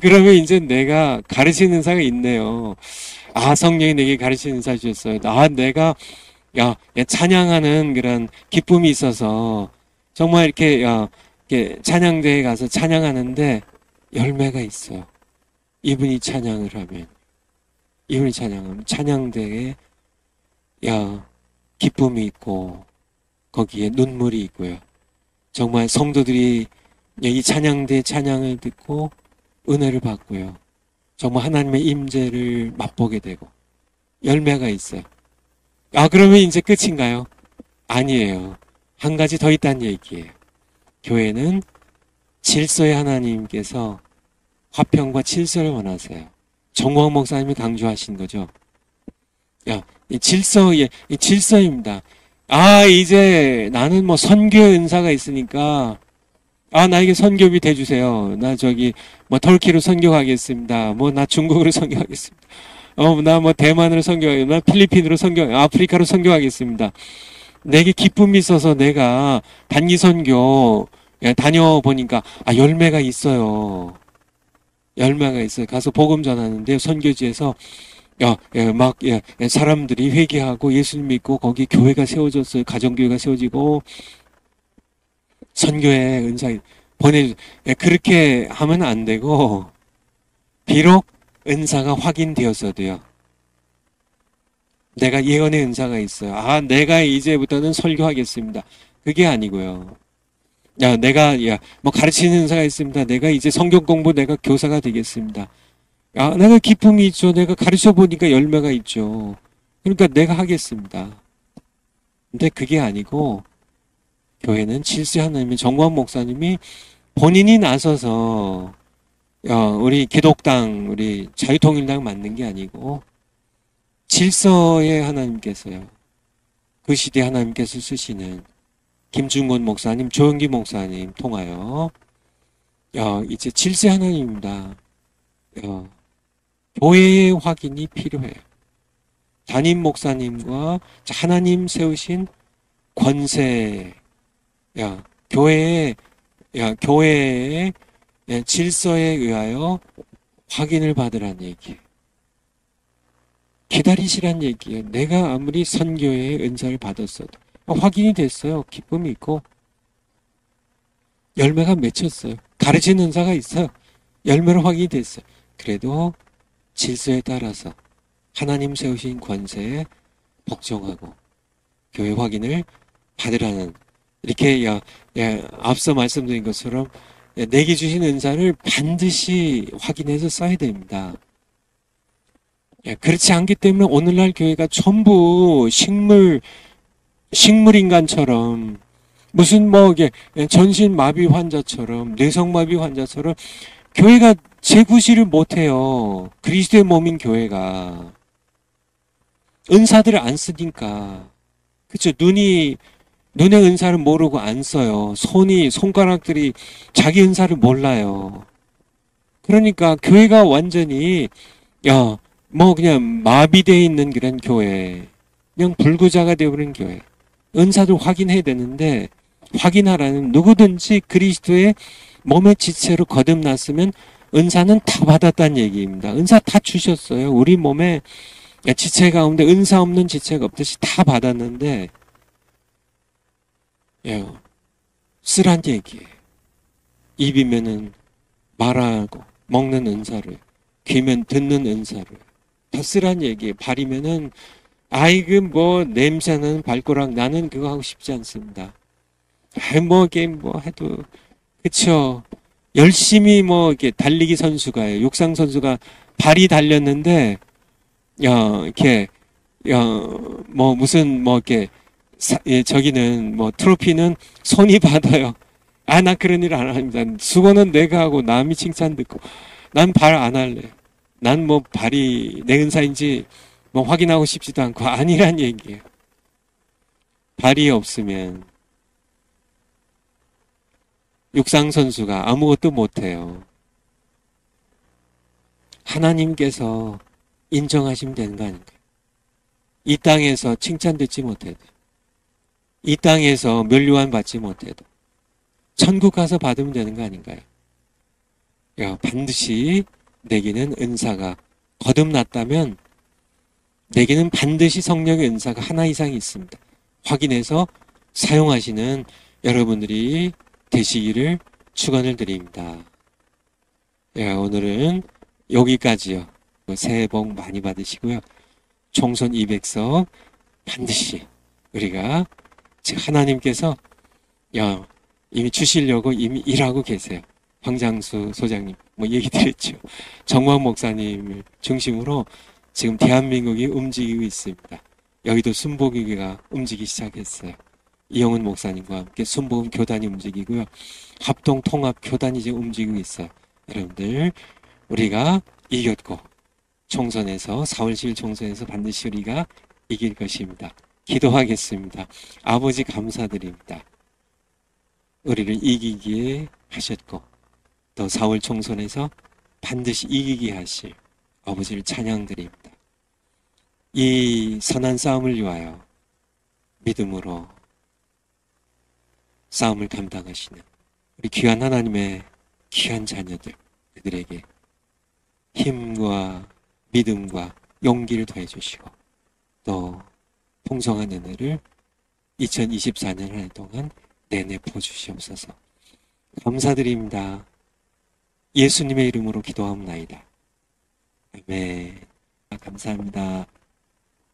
그러면 이제 내가 가르치는 은사가 있네요. 성령이 내게 가르치는 은사 주셨어요. 내가 찬양하는 그런 기쁨이 있어서 정말 이렇게 찬양대에 가서 찬양하는데 열매가 있어요. 이분이 찬양을 하면 찬양대에 기쁨이 있고 거기에 눈물이 있고요. 정말 성도들이 이 찬양대 찬양을 듣고 은혜를 받고요. 정말 하나님의 임재를 맛보게 되고 열매가 있어요. 그러면 이제 끝인가요? 아니에요. 한 가지 더 있다는 얘기예요. 교회는 질서의 하나님께서 화평과 질서를 원하세요. 정광 목사님이 강조하신 거죠. 이 질서입니다. 이제 나는 뭐 선교의 은사가 있으니까, 나에게 선교비 대주세요. 나 뭐 터키로 선교 가겠습니다. 뭐 나 중국으로 선교 가겠습니다. 나 뭐 대만으로 선교 가겠습니다. 나 필리핀으로 아프리카로 선교 가겠습니다. 내게 기쁨이 있어서 내가 단기 선교 다녀보니까, 열매가 있어요. 열매가 있어요. 가서 복음 전하는데 선교지에서 사람들이 회개하고 예수님 믿고 거기 교회가 세워졌어요. 가정교회가 세워지고 선교의 은사 그렇게 하면 안 되고, 비록 은사가 확인되었어도요. 내가 예언의 은사가 있어요. 내가 이제부터는 설교하겠습니다. 그게 아니고요. 내가 뭐 가르치는 은사가 있습니다. 내가 이제 성경 공부 내가 교사가 되겠습니다. 내가 기쁨이 있죠. 내가 가르쳐 보니까 열매가 있죠. 그러니까 내가 하겠습니다. 근데 그게 아니고, 교회는 질서 하나님의 정광 목사님이 본인이 나서서 우리 기독당, 우리 자유통일당 만든 게 아니고 질서의 하나님께서요. 그 시대 하나님께서 쓰시는 김중곤 목사님, 조영기 목사님 통하여 이제 질서 하나님입니다. 교회의 확인이 필요해요. 담임 목사님과 하나님 세우신 권세, 교회의 질서에 의하여 확인을 받으란 얘기예요. 기다리시란 얘기예요. 내가 아무리 선교의 은사를 받았어도 확인이 됐어요. 기쁨이 있고 열매가 맺혔어요. 가르치는 은사가 있어요. 열매로 확인이 됐어요. 그래도 질서에 따라서 하나님 세우신 권세에 복종하고 교회 확인을 받으라는, 이렇게 앞서 말씀드린 것처럼 내게 주신 은사를 반드시 확인해서 써야 됩니다. 그렇지 않기 때문에 오늘날 교회가 전부 식물인간처럼, 무슨 전신마비 환자처럼, 뇌성마비 환자처럼 교회가 재구실을 못해요. 그리스도의 몸인 교회가. 은사들을 안 쓰니까. 그쵸? 눈의 은사를 모르고 안 써요. 손가락들이 자기 은사를 몰라요. 그러니까 교회가 완전히 그냥 마비되어 있는 그런 교회, 그냥 불구자가 되어버린 교회. 은사도 확인해야 되는데, 확인하라는, 누구든지 그리스도의 몸의 지체로 거듭났으면 은사는 다 받았다는 얘기입니다. 은사 다 주셨어요. 우리 몸에 지체 가운데 은사 없는 지체가 없듯이 다 받았는데, 쓰란 얘기예요. 입이면은 말하고, 먹는 은사를, 귀면 듣는 은사를 다 쓰란 얘기예요. 발이면은 냄새나는 발가락, 나는 그거 하고 싶지 않습니다. 해도 그쵸. 열심히 이렇게 달리기 선수가요. 육상 선수가 발이 달렸는데 저기는 트로피는 손이 받아요. 나 그런 일 안 합니다. 수고는 내가 하고 남이 칭찬 듣고, 난 발 안 할래. 난 발이 내 은사인지 확인하고 싶지도 않고, 아니란 얘기예요. 발이 없으면 육상 선수가 아무것도 못해요. 하나님께서 인정하시면 되는 거 아닌가요? 이 땅에서 칭찬 듣지 못해도, 이 땅에서 면류관 받지 못해도 천국 가서 받으면 되는 거 아닌가요? 반드시 내게는 은사가 거듭났다면, 내게는 반드시 성령의 은사가 하나 이상 있습니다. 확인해서 사용하시는 여러분들이 되시기를 축원을 드립니다. 오늘은 여기까지요. 새해 복 많이 받으시고요. 총선 200석 반드시 우리가 지금 하나님께서 이미 주시려고 이미 일하고 계세요. 황장수 소장님 얘기 드렸죠. 정광 목사님을 중심으로 지금 대한민국이 움직이고 있습니다. 여의도 순복음교회가 움직이기 시작했어요. 이영은 목사님과 함께 순복음 교단이 움직이고요. 합동 통합 교단이 지금 움직이고 있어요. 여러분들, 우리가 이겼고 총선에서 4월 10일 총선에서 반드시 우리가 이길 것입니다. 기도하겠습니다. 아버지 감사드립니다. 우리를 이기게 하셨고 또 4월 총선에서 반드시 이기게 하실 아버지를 찬양드립니다. 이 선한 싸움을 위하여 믿음으로 싸움을 감당하시는 우리 귀한 하나님의 귀한 자녀들, 그들에게 힘과 믿음과 용기를 더해 주시고 또 풍성한 은혜를 2024년 한 해 동안 내내 부어주시옵소서. 감사드립니다. 예수님의 이름으로 기도하옵나이다. 아멘. 감사합니다.